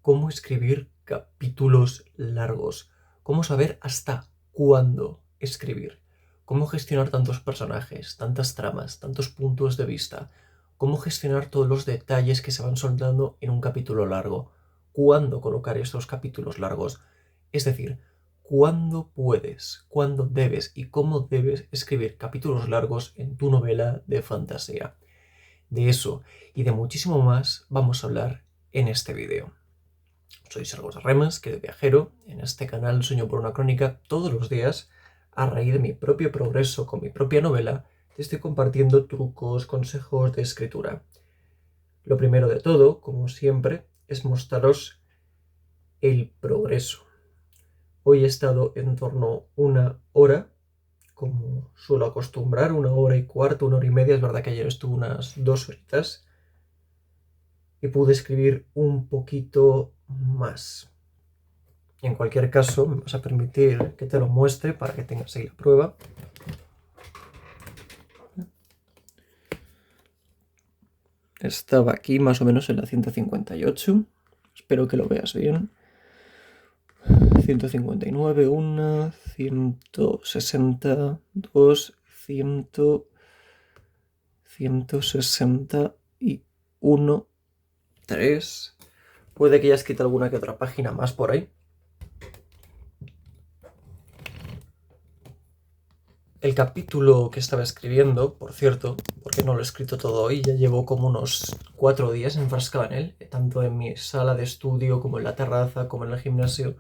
cómo escribir capítulos largos, cómo saber hasta cuándo escribir, cómo gestionar tantos personajes, tantas tramas, tantos puntos de vista, cómo gestionar todos los detalles que se van soltando en un capítulo largo, cuándo colocar estos capítulos largos, es decir, cuándo puedes, cuándo debes y cómo debes escribir capítulos largos en tu novela de fantasía. De eso y de muchísimo más vamos a hablar en este vídeo. Soy Sergio Remas, querido viajero. En este canal sueño por una crónica todos los días. A raíz de mi propio progreso con mi propia novela, te estoy compartiendo trucos, consejos de escritura. Lo primero de todo, como siempre, es mostraros el progreso. Hoy he estado en torno a una hora, como suelo acostumbrar, 1 hora y cuarto, 1 hora y media. Es verdad que ayer estuve unas 2 horitas y pude escribir un poquito más. En cualquier caso, me vas a permitir que te lo muestre para que tengas ahí la prueba. Estaba aquí más o menos en la 158. Espero que lo veas bien. 159, 1, 160, 2, 161, 3. Puede que haya escrito alguna que otra página más por ahí. El capítulo que estaba escribiendo, por cierto, porque no lo he escrito todo hoy, ya llevo como unos 4 días enfrascado en él, tanto en mi sala de estudio como en la terraza, como en el gimnasio,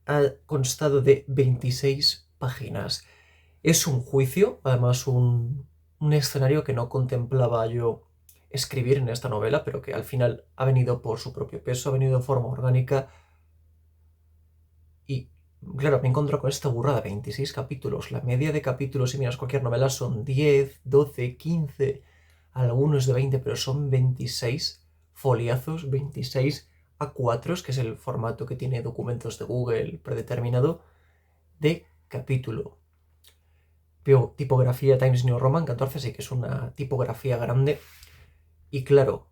ha constado de 26 páginas. Es un juicio, además un escenario que no contemplaba yo escribir en esta novela, pero que al final ha venido por su propio peso, ha venido de forma orgánica. Y claro, me encuentro con esta burrada, 26 capítulos. La media de capítulos, si miras cualquier novela, son 10, 12, 15, algunos de 20, pero son 26 foliazos, 26 A4, que es el formato que tiene documentos de Google predeterminado, de capítulo. Tipografía Times New Roman 14, sí que es una tipografía grande. Y claro,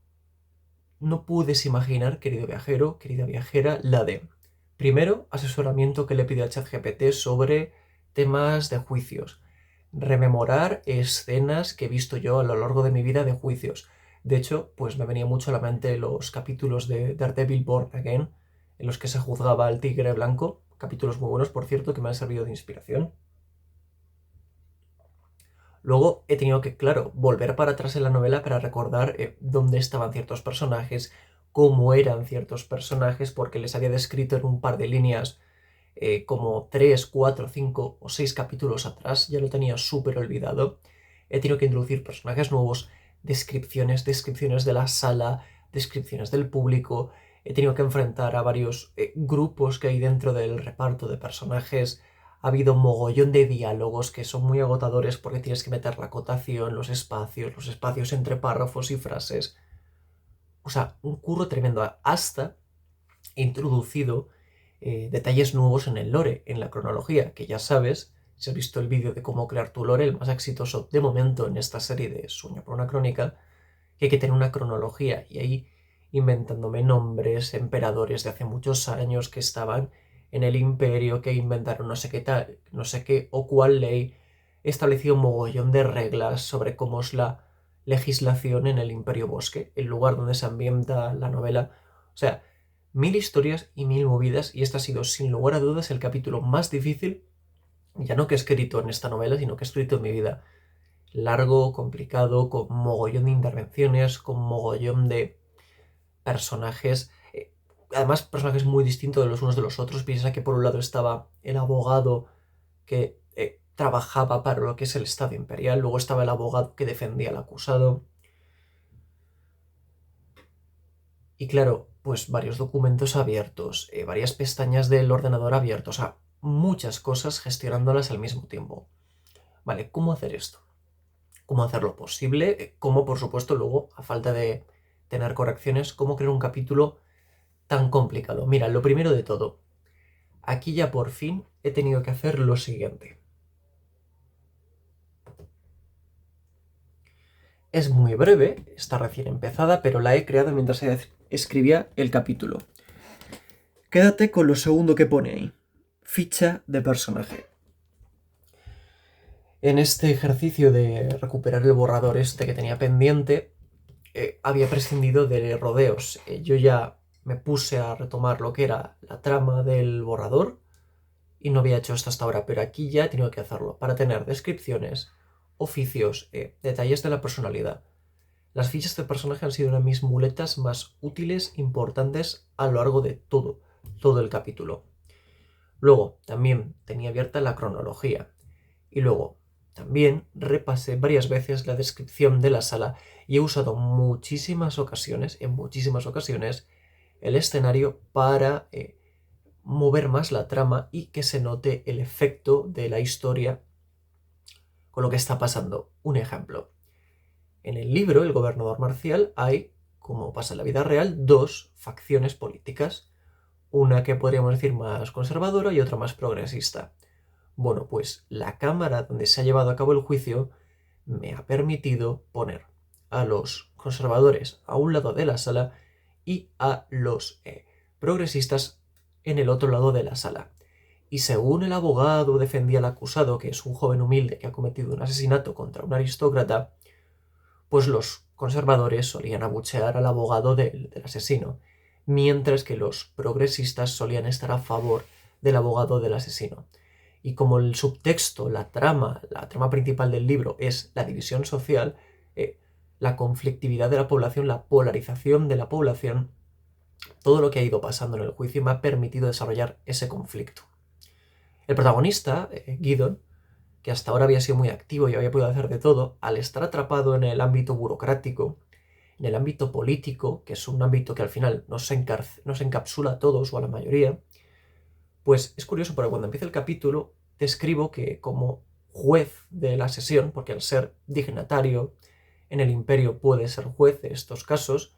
no puedes imaginar, querido viajero, querida viajera, la de, primero, asesoramiento que le pido a ChatGPT sobre temas de juicios. Rememorar escenas que he visto yo a lo largo de mi vida de juicios. De hecho, pues me venía mucho a la mente los capítulos de Daredevil Born Again, en los que se juzgaba al Tigre Blanco. Capítulos muy buenos, por cierto, que me han servido de inspiración. Luego he tenido que, claro, volver para atrás en la novela para recordar dónde estaban ciertos personajes, cómo eran ciertos personajes, porque les había descrito en un par de líneas como 3, 4, 5 o 6 capítulos atrás, ya lo tenía súper olvidado. He tenido que introducir personajes nuevos, descripciones de la sala, descripciones del público. He tenido que enfrentar a varios grupos que hay dentro del reparto de personajes. Ha habido un mogollón de diálogos que son muy agotadores porque tienes que meter la acotación, los espacios entre párrafos y frases. O sea, un curro tremendo. Hasta he introducido detalles nuevos en el lore, en la cronología, que ya sabes, si has visto el vídeo de cómo crear tu lore, el más exitoso de momento en esta serie de Sueño por una crónica, que hay que tener una cronología, y ahí inventándome nombres, emperadores de hace muchos años que estaban en el imperio, que inventaron no sé qué tal, no sé qué o cuál ley, he establecido un mogollón de reglas sobre cómo es la legislación en el Imperio Bosque, el lugar donde se ambienta la novela. O sea, 1000 historias y 1000 movidas, y este ha sido sin lugar a dudas el capítulo más difícil, ya no que he escrito en esta novela, sino que he escrito en mi vida. Largo, complicado, con mogollón de intervenciones, con mogollón de personajes, además personajes muy distintos de los unos de los otros. Piensa que por un lado estaba el abogado que trabajaba para lo que es el Estado Imperial, luego estaba el abogado que defendía al acusado. Y claro, pues varios documentos abiertos, varias pestañas del ordenador abiertos, o sea, muchas cosas gestionándolas al mismo tiempo. Vale, ¿cómo hacer esto? ¿Cómo hacerlo posible? ¿Cómo, por supuesto, luego, a falta de tener correcciones, cómo crear un capítulo tan complicado? Mira, lo primero de todo, aquí ya por fin he tenido que hacer lo siguiente. Es muy breve, está recién empezada, pero la he creado mientras he escribía el capítulo. Quédate con lo segundo que pone ahí. Ficha de personaje. En este ejercicio de recuperar el borrador este que tenía pendiente, había prescindido de rodeos. Yo ya me puse a retomar lo que era la trama del borrador y no había hecho esto hasta ahora, pero aquí ya he tenido que hacerlo para tener descripciones, oficios, detalles de la personalidad. Las fichas de personaje han sido una de mis muletas más útiles, importantes a lo largo de todo el capítulo. Luego también tenía abierta la cronología y luego también repasé varias veces la descripción de la sala y he usado en muchísimas ocasiones, el escenario para mover más la trama y que se note el efecto de la historia con lo que está pasando. Un ejemplo. En el libro El gobernador Marcial hay, como pasa en la vida real, dos facciones políticas. Una que podríamos decir más conservadora y otra más progresista. Bueno, pues la cámara donde se ha llevado a cabo el juicio me ha permitido poner a los conservadores a un lado de la sala y a los progresistas en el otro lado de la sala. Y según el abogado defendía al acusado, que es un joven humilde que ha cometido un asesinato contra un aristócrata, pues los conservadores solían abuchear al abogado del asesino, mientras que los progresistas solían estar a favor del abogado del asesino. Y como el subtexto, la trama principal del libro es la división social, la conflictividad de la población, la polarización de la población, todo lo que ha ido pasando en el juicio me ha permitido desarrollar ese conflicto. El protagonista, Gideon, que hasta ahora había sido muy activo y había podido hacer de todo, al estar atrapado en el ámbito burocrático, en el ámbito político, que es un ámbito que al final nos encapsula a todos o a la mayoría, pues es curioso porque cuando empieza el capítulo describo que como juez de la sesión, porque al ser dignatario en el imperio puede ser juez de estos casos,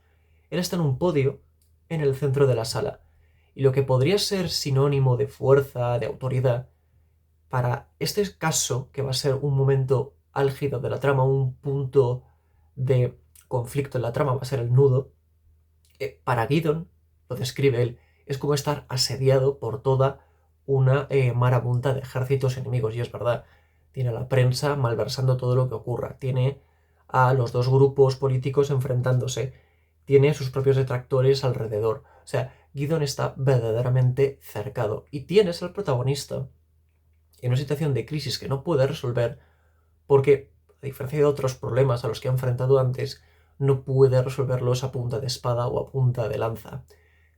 él está en un podio en el centro de la sala. Y lo que podría ser sinónimo de fuerza, de autoridad, para este caso, que va a ser un momento álgido de la trama, un punto de conflicto en la trama, va a ser el nudo, para Gideon, lo describe él, es como estar asediado por toda una marabunta de ejércitos enemigos, y es verdad, tiene a la prensa malversando todo lo que ocurra, tiene a los dos grupos políticos enfrentándose, tiene sus propios detractores alrededor, o sea, Gideon está verdaderamente cercado, y tienes al protagonista en una situación de crisis que no puede resolver porque, a diferencia de otros problemas a los que ha enfrentado antes, no puede resolverlos a punta de espada o a punta de lanza.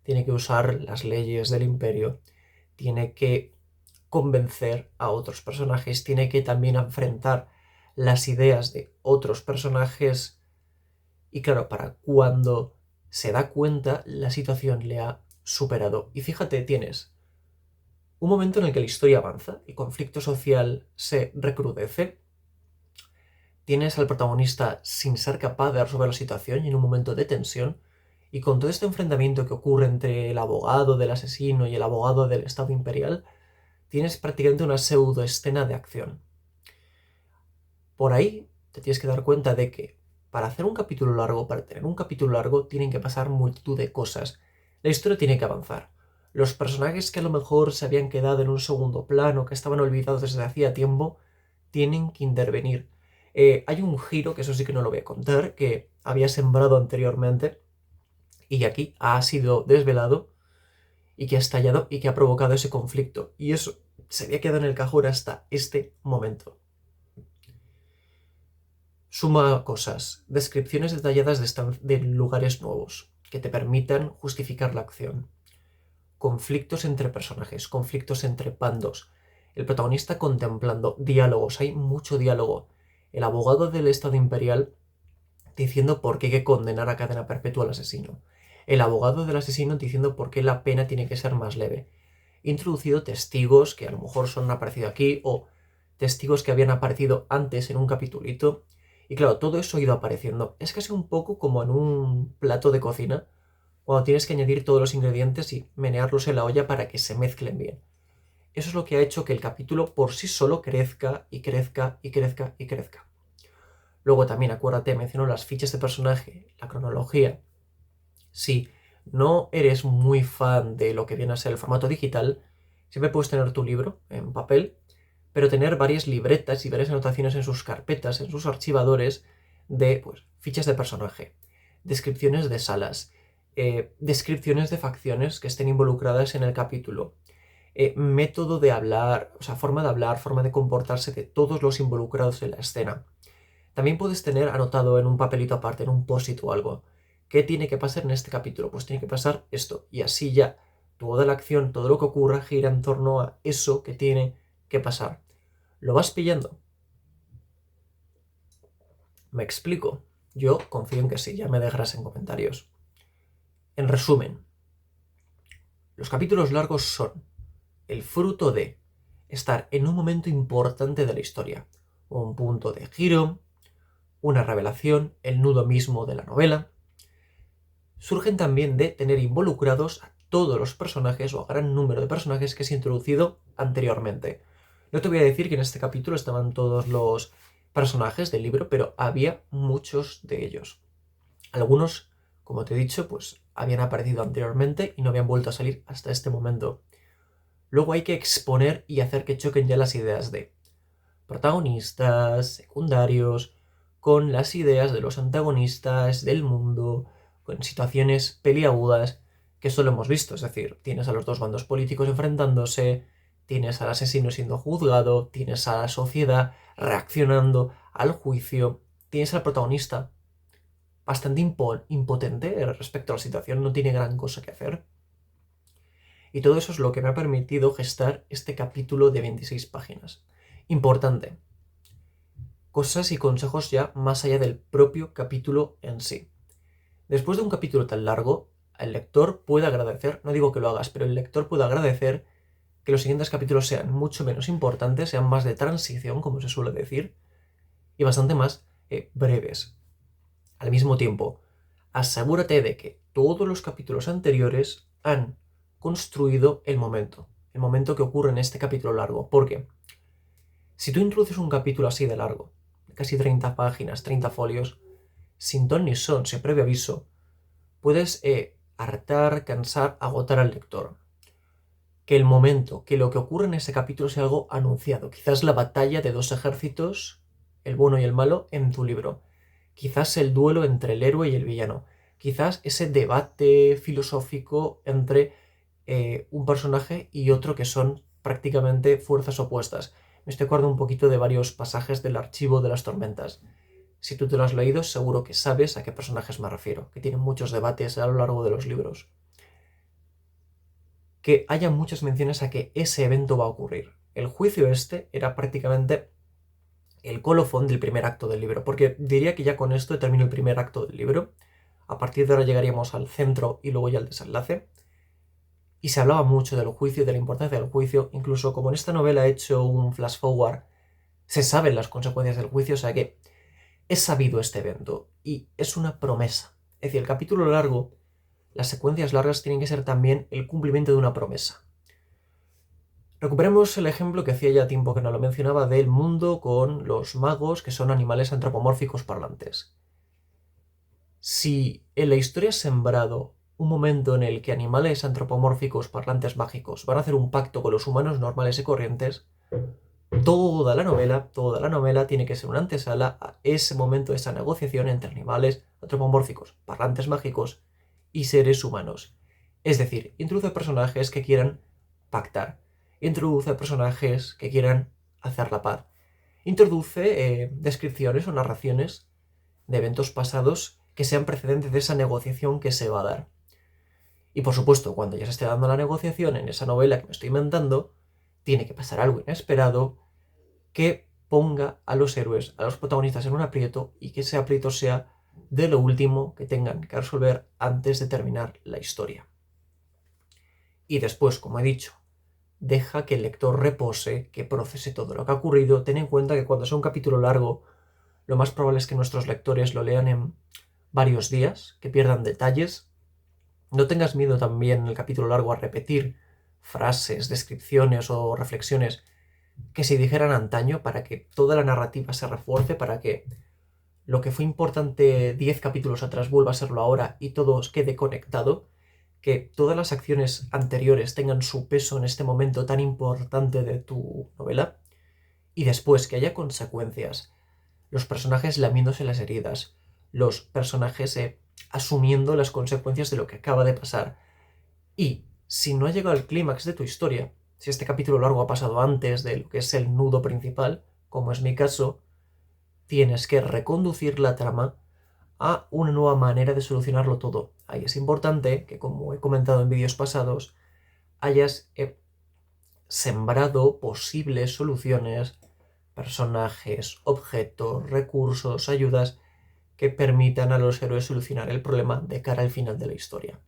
Tiene que usar las leyes del imperio, tiene que convencer a otros personajes, tiene que también enfrentar las ideas de otros personajes y claro, para cuando se da cuenta, la situación le ha superado. Y fíjate, tienes un momento en el que la historia avanza, el conflicto social se recrudece, tienes al protagonista sin ser capaz de resolver la situación y en un momento de tensión, y con todo este enfrentamiento que ocurre entre el abogado del asesino y el abogado del Estado Imperial, tienes prácticamente una pseudoescena de acción. Por ahí te tienes que dar cuenta de que para hacer un capítulo largo, para tener un capítulo largo, tienen que pasar multitud de cosas. La historia tiene que avanzar. Los personajes que a lo mejor se habían quedado en un segundo plano, que estaban olvidados desde hacía tiempo, tienen que intervenir. Hay un giro, que eso sí que no lo voy a contar, que había sembrado anteriormente y aquí ha sido desvelado y que ha estallado y que ha provocado ese conflicto. Y eso se había quedado en el cajón hasta este momento. Suma cosas, descripciones detalladas de lugares nuevos que te permitan justificar la acción. Conflictos entre personajes, conflictos entre bandos. El protagonista contemplando diálogos, hay mucho diálogo. El abogado del Estado Imperial diciendo por qué hay que condenar a cadena perpetua al asesino. El abogado del asesino diciendo por qué la pena tiene que ser más leve. He introducido testigos que a lo mejor han aparecido aquí o testigos que habían aparecido antes en un capitulito. Y claro, todo eso ha ido apareciendo. Es casi un poco como en un plato de cocina, cuando tienes que añadir todos los ingredientes y menearlos en la olla para que se mezclen bien. Eso es lo que ha hecho que el capítulo por sí solo crezca y crezca y crezca y crezca. Luego también, acuérdate, menciono las fichas de personaje, la cronología. Sí, no eres muy fan de lo que viene a ser el formato digital, siempre puedes tener tu libro en papel, pero tener varias libretas y varias anotaciones en sus carpetas, en sus archivadores de pues, fichas de personaje, descripciones de salas, descripciones de facciones que estén involucradas en el capítulo, método de hablar, o sea, forma de comportarse de todos los involucrados en la escena. También puedes tener anotado en un papelito aparte, en un post-it o algo, ¿qué tiene que pasar en este capítulo? Pues tiene que pasar esto, y así ya toda la acción, todo lo que ocurra gira en torno a eso que tiene que pasar. ¿Lo vas pillando? ¿Me explico? Yo confío en que sí, ya me dejarás en comentarios. En resumen, los capítulos largos son el fruto de estar en un momento importante de la historia, un punto de giro, una revelación, el nudo mismo de la novela. Surgen también de tener involucrados a todos los personajes o a gran número de personajes que se ha introducido anteriormente. No te voy a decir que en este capítulo estaban todos los personajes del libro, pero había muchos de ellos. Algunos, como te he dicho, pues habían aparecido anteriormente y no habían vuelto a salir hasta este momento. Luego hay que exponer y hacer que choquen ya las ideas de protagonistas, secundarios, con las ideas de los antagonistas, del mundo, con situaciones peliagudas, que esto lo hemos visto, es decir, tienes a los dos bandos políticos enfrentándose, tienes al asesino siendo juzgado, tienes a la sociedad reaccionando al juicio, tienes al protagonista bastante impotente respecto a la situación, no tiene gran cosa que hacer. Y todo eso es lo que me ha permitido gestar este capítulo de 26 páginas. Importante. Cosas y consejos ya más allá del propio capítulo en sí. Después de un capítulo tan largo, el lector puede agradecer, no digo que lo hagas, pero el lector puede agradecer que los siguientes capítulos sean mucho menos importantes, sean más de transición, como se suele decir, y bastante más breves. Al mismo tiempo, asegúrate de que todos los capítulos anteriores han construido el momento que ocurre en este capítulo largo. Porque si tú introduces un capítulo así de largo, casi 30 páginas, 30 folios, sin ton ni son, sin previo aviso, puedes hartar, cansar, agotar al lector. Que el momento, que lo que ocurre en ese capítulo sea algo anunciado. Quizás la batalla de dos ejércitos, el bueno y el malo, en tu libro. Quizás el duelo entre el héroe y el villano. Quizás ese debate filosófico entre un personaje y otro que son prácticamente fuerzas opuestas. Me estoy acordando un poquito de varios pasajes del Archivo de las Tormentas. Si tú te lo has leído, seguro que sabes a qué personajes me refiero, que tienen muchos debates a lo largo de los libros. Que haya muchas menciones a que ese evento va a ocurrir. El juicio este era prácticamente el colofón del primer acto del libro, porque diría que ya con esto termino el primer acto del libro. A partir de ahora llegaríamos al centro y luego ya al desenlace. Y se hablaba mucho del juicio, de la importancia del juicio, incluso como en esta novela he hecho un flash forward, se saben las consecuencias del juicio, o sea que es sabido este evento y es una promesa. Es decir, el capítulo largo, las secuencias largas tienen que ser también el cumplimiento de una promesa. Recuperemos el ejemplo que hacía ya tiempo que no lo mencionaba del mundo con los magos, que son animales antropomórficos parlantes. Si en la historia has sembrado un momento en el que animales antropomórficos parlantes mágicos van a hacer un pacto con los humanos normales y corrientes, toda la novela tiene que ser una antesala a ese momento, esa negociación entre animales antropomórficos, parlantes mágicos y seres humanos. Es decir, introduce personajes que quieran pactar, introduce personajes que quieran hacer la paz, introduce descripciones o narraciones de eventos pasados que sean precedentes de esa negociación que se va a dar. Y por supuesto, cuando ya se esté dando la negociación en esa novela que me estoy inventando, tiene que pasar algo inesperado que ponga a los héroes, a los protagonistas en un aprieto y que ese aprieto sea de lo último que tengan que resolver antes de terminar la historia. Y después, como he dicho, deja que el lector repose, que procese todo lo que ha ocurrido. Ten en cuenta que cuando sea un capítulo largo, lo más probable es que nuestros lectores lo lean en varios días, que pierdan detalles. No tengas miedo también en el capítulo largo a repetir frases, descripciones o reflexiones que se dijeran antaño para que toda la narrativa se refuerce, para que lo que fue importante 10 capítulos atrás vuelva a serlo ahora y todo quede conectado. que todas las acciones anteriores tengan su peso en este momento tan importante de tu novela, y después que haya consecuencias, los personajes lamiéndose las heridas, los personajes asumiendo las consecuencias de lo que acaba de pasar. Y si no ha llegado al clímax de tu historia, si este capítulo largo ha pasado antes de lo que es el nudo principal, como es mi caso, tienes que reconducir la trama a una nueva manera de solucionarlo todo. Ahí es importante que, como he comentado en vídeos pasados, hayas sembrado posibles soluciones, personajes, objetos, recursos, ayudas que permitan a los héroes solucionar el problema de cara al final de la historia.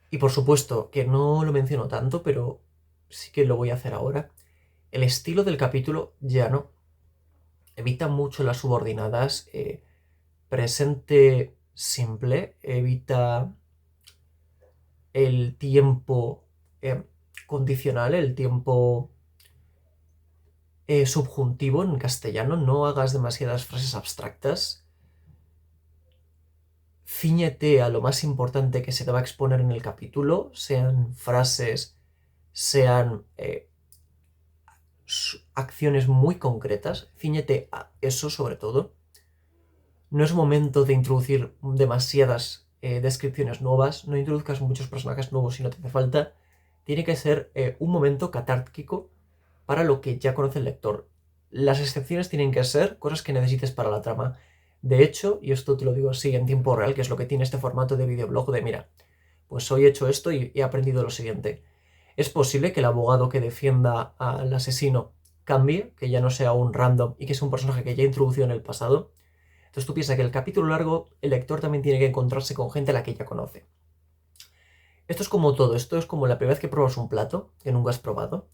Y por supuesto que no lo menciono tanto, pero sí que lo voy a hacer ahora. El estilo del capítulo ya no. Evita mucho las subordinadas, presente simple, evita el tiempo condicional, el tiempo subjuntivo en castellano, no hagas demasiadas frases abstractas. Cíñete a lo más importante que se te va a exponer en el capítulo, sean frases, sean acciones muy concretas. Cíñete a eso sobre todo. No es momento de introducir demasiadas descripciones nuevas, no introduzcas muchos personajes nuevos si no te hace falta. Tiene que ser un momento catártico para lo que ya conoce el lector. Las excepciones tienen que ser cosas que necesites para la trama. De hecho, y esto te lo digo así en tiempo real, que es lo que tiene este formato de videoblog de mira, pues hoy he hecho esto y he aprendido lo siguiente. Es posible que el abogado que defienda al asesino cambie, que ya no sea un random y que sea un personaje que ya introdució en el pasado. Entonces tú piensas que el capítulo largo, el lector también tiene que encontrarse con gente a la que ya conoce. Esto es como todo, esto es como la primera vez que pruebas un plato que nunca has probado.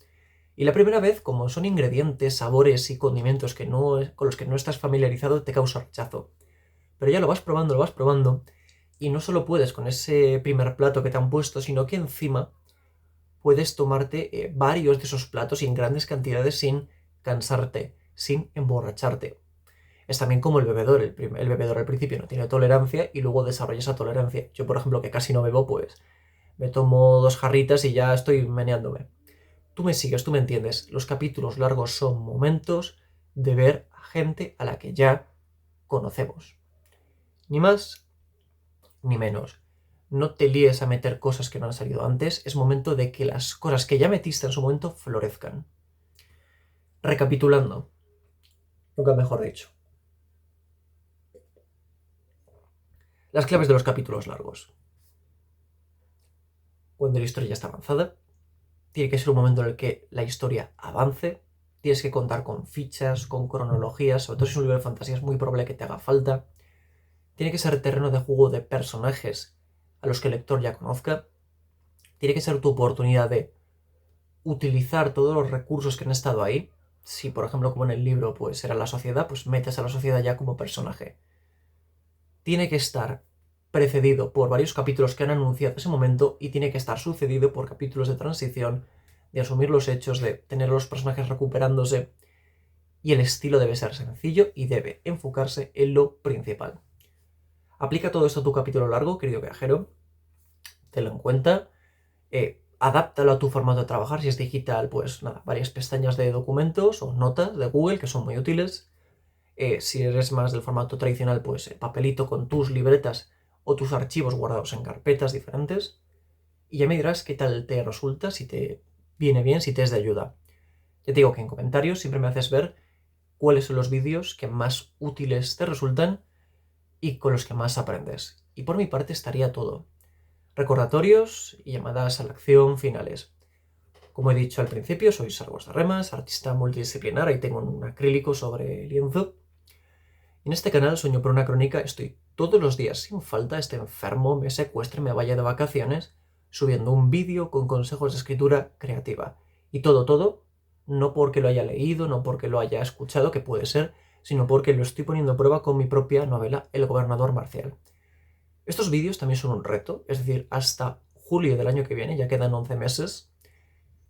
Y la primera vez, como son ingredientes, sabores y condimentos con los que no estás familiarizado, te causa rechazo. Pero ya lo vas probando, y no solo puedes con ese primer plato que te han puesto, sino que encima puedes tomarte varios de esos platos y en grandes cantidades sin cansarte, sin emborracharte. Es también como el bebedor. El bebedor al principio no tiene tolerancia y luego desarrolla esa tolerancia. Yo, por ejemplo, que casi no bebo, pues me tomo 2 jarritas y ya estoy meneándome. Tú me sigues, tú me entiendes. Los capítulos largos son momentos de ver a gente a la que ya conocemos. Ni más ni menos. No te líes a meter cosas que no han salido antes. Es momento de que las cosas que ya metiste en su momento florezcan. Recapitulando. Nunca mejor dicho. Las claves de los capítulos largos. Cuando la historia ya está avanzada, tiene que ser un momento en el que la historia avance. Tienes que contar con fichas, con cronologías. Sobre todo si es un libro de fantasía es muy probable que te haga falta. Tiene que ser terreno de juego de personajes a los que el lector ya conozca. Tiene que ser tu oportunidad de utilizar todos los recursos que han estado ahí. Si, por ejemplo, como en el libro, pues era la sociedad, pues metes a la sociedad ya como personaje. Tiene que estar precedido por varios capítulos que han anunciado ese momento y tiene que estar sucedido por capítulos de transición, de asumir los hechos, de tener a los personajes recuperándose. Y el estilo debe ser sencillo y debe enfocarse en lo principal. Aplica todo esto a tu capítulo largo, querido viajero. Tenlo en cuenta. Adáptalo a tu formato de trabajar. Si es digital, pues nada, varias pestañas de documentos o notas de Google que son muy útiles. Si eres más del formato tradicional, pues papelito con tus libretas o tus archivos guardados en carpetas diferentes. Y ya me dirás qué tal te resulta, si te viene bien, si te es de ayuda. Ya te digo que en comentarios siempre me haces ver cuáles son los vídeos que más útiles te resultan y con los que más aprendes. Y por mi parte estaría todo. Recordatorios y llamadas a la acción finales. Como he dicho al principio, soy Sargos de Remas, artista multidisciplinar, y tengo un acrílico sobre lienzo. En este canal Sueño por una crónica estoy todos los días sin falta, esté enfermo, me secuestre, me vaya de vacaciones, subiendo un vídeo con consejos de escritura creativa. Y todo, no porque lo haya leído, no porque lo haya escuchado, que puede ser, sino porque lo estoy poniendo a prueba con mi propia novela El gobernador Marcial. Estos vídeos también son un reto, es decir, hasta julio del año que viene, ya quedan 11 meses,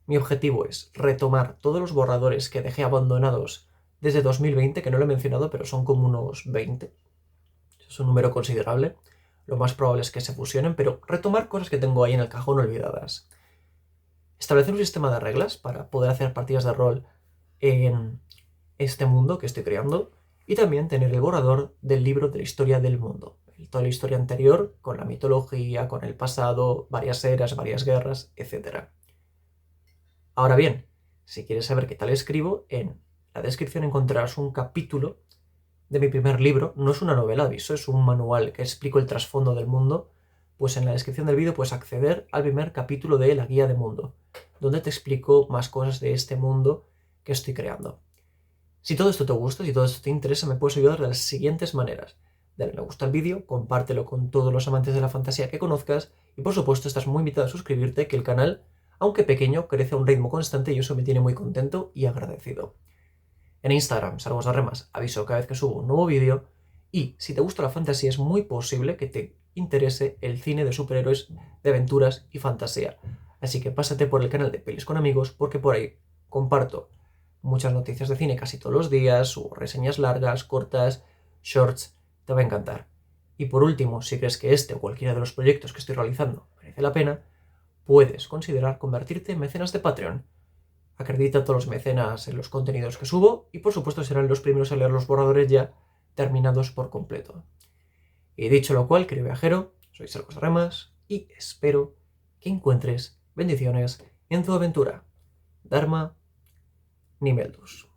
mi objetivo es retomar todos los borradores que dejé abandonados desde 2020, que no lo he mencionado, pero son como unos 20. Es un número considerable. lo más probable es que se fusionen, pero retomar cosas que tengo ahí en el cajón olvidadas. Establecer un sistema de reglas para poder hacer partidas de rol en este mundo que estoy creando, y también tener el borrador del libro de la historia del mundo. Toda la historia anterior, con la mitología, con el pasado, varias eras, varias guerras, etc. Ahora bien, si quieres saber qué tal escribo, en la descripción encontrarás un capítulo de mi primer libro. No es una novela, aviso, es un manual que explico el trasfondo del mundo. Pues en la descripción del vídeo puedes acceder al primer capítulo de la guía de mundo, donde te explico más cosas de este mundo que estoy creando. Si todo esto te gusta, si todo esto te interesa, me puedes ayudar de las siguientes maneras. Dale me gusta al vídeo, compártelo con todos los amantes de la fantasía que conozcas y por supuesto estás muy invitado a suscribirte, que el canal, aunque pequeño, crece a un ritmo constante y eso me tiene muy contento y agradecido. En Instagram, Salvos de Remas, aviso cada vez que subo un nuevo vídeo, y si te gusta la fantasía es muy posible que te interese el cine de superhéroes, de aventuras y fantasía. Así que pásate por el canal de Pelis con Amigos porque por ahí comparto muchas noticias de cine casi todos los días, o reseñas largas, cortas, shorts, te va a encantar. Y por último, si crees que este o cualquiera de los proyectos que estoy realizando merece la pena, puedes considerar convertirte en mecenas de Patreon. Acredita a todos los mecenas en los contenidos que subo y por supuesto serán los primeros a leer los borradores ya terminados por completo. Y dicho lo cual, querido viajero, soy Salvos de Remas y espero que encuentres bendiciones en tu aventura. Dharma Nimeldus.